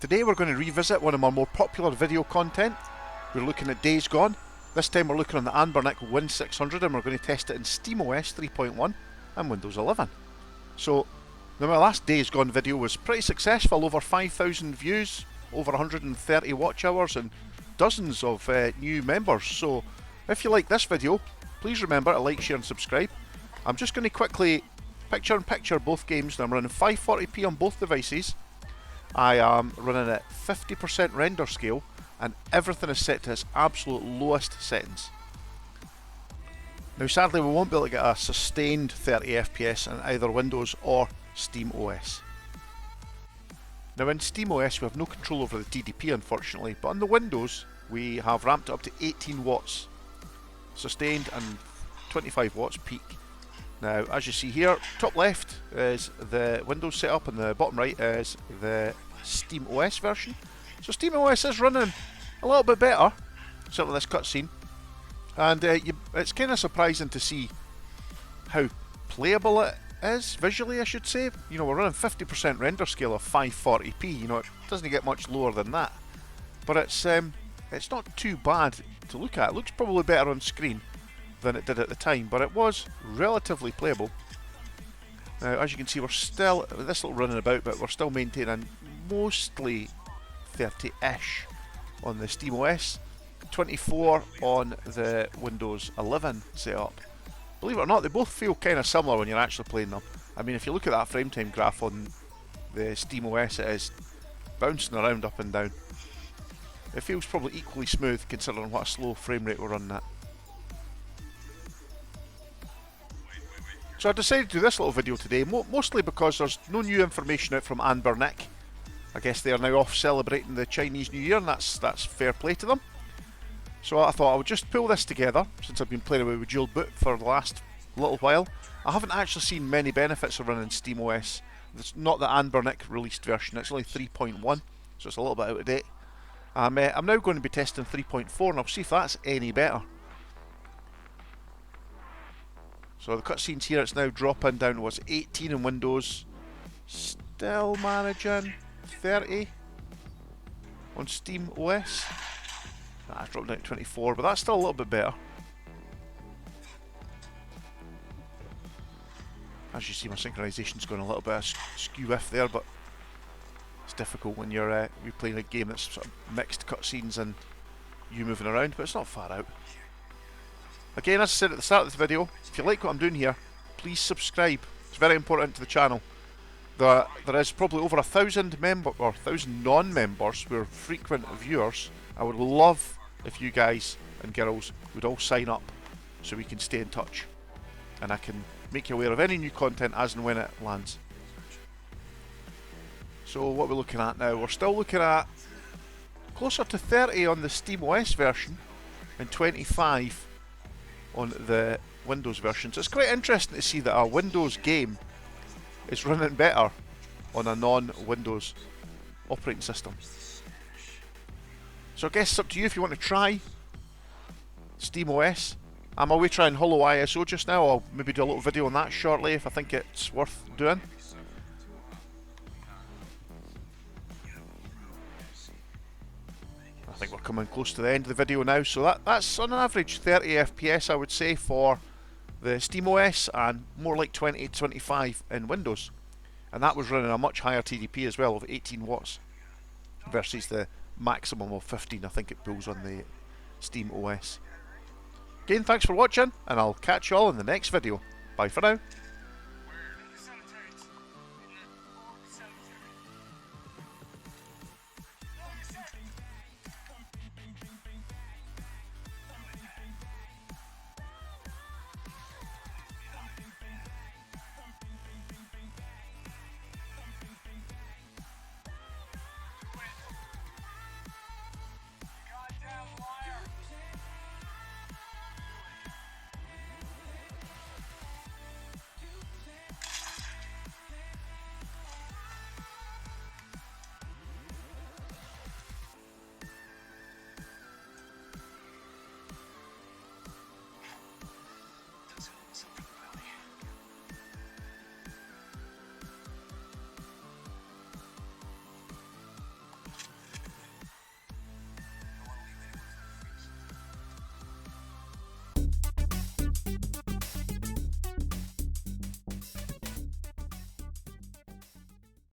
Today we're going to revisit one of our more popular video content. We're looking at Days Gone. This time we're looking on the Anbernic Win 600 and we're going to test it in SteamOS 3.1 and Windows 11. So, now my last Days Gone video was pretty successful, over 5,000 views, over 130 watch hours and dozens of new members. So, if you like this video, please remember to like, share and subscribe. I'm just going to quickly picture-in-picture both games. I'm running 540p on both devices. I am running at 50% render scale and everything is set to its absolute lowest settings. Now sadly we won't be able to get a sustained 30 FPS in either Windows or SteamOS. Now in SteamOS we have no control over the TDP unfortunately, but on the Windows we have ramped it up to 18 watts sustained and 25 watts peak. Now, as you see here, top left is the Windows setup and the bottom right is the SteamOS version. So SteamOS is running a little bit better, certainly this cutscene. And it's kind of surprising to see how playable it is, visually I should say. You know, we're running 50% render scale of 540p, you know, it doesn't get much lower than that. But it's not too bad to look at. It looks probably better on screen than it did at the time, but it was relatively playable. Now, as you can see, we're still, this little running about, but we're still maintaining mostly 30-ish on the SteamOS, 24 on the Windows 11 setup. Believe it or not, they both feel kind of similar when you're actually playing them. I mean, if you look at that frame time graph on the SteamOS, it is bouncing around up and down. It feels probably equally smooth considering what a slow frame rate we're running at. So I decided to do this little video today, mostly because there's no new information out from Anbernic. I guess they are now off celebrating the Chinese New Year, and that's fair play to them. So I thought I would just pull this together, since I've been playing away with dual boot for the last little while. I haven't actually seen many benefits of running SteamOS. It's not the Anbernic released version, it's only 3.1, so it's a little bit out of date. I'm now going to be testing 3.4 and I'll see if that's any better. So the cutscenes here, it's now dropping down to what's 18 in Windows, still managing 30 on SteamOS. It's dropped down to 24, but that's still a little bit better. As you see, my synchronization's going a little bit skew-iff there, but it's difficult when you're playing a game that's sort of mixed cutscenes and you moving around, but it's not far out. Again, as I said at the start of the video, if you like what I'm doing here, please subscribe. It's very important to the channel. There is probably over 1,000 non-members who are frequent viewers. I would love if you guys and girls would all sign up so we can stay in touch. And I can make you aware of any new content as and when it lands. So what we're looking at now, we're still looking at closer to 30 on the SteamOS version and 25 on the Windows version. So it's quite interesting to see that a Windows game is running better on a non-Windows operating system. So I guess it's up to you if you want to try SteamOS. I'm away trying Holo ISO just now. I'll maybe do a little video on that shortly if I think it's worth doing. I think we're coming close to the end of the video now, so that's on an average 30 FPS I would say for the SteamOS and more like 20 to 25 in Windows. And that was running a much higher TDP as well of 18 watts versus the maximum of 15 I think it pulls on the SteamOS. Again, thanks for watching and I'll catch you all in the next video. Bye for now.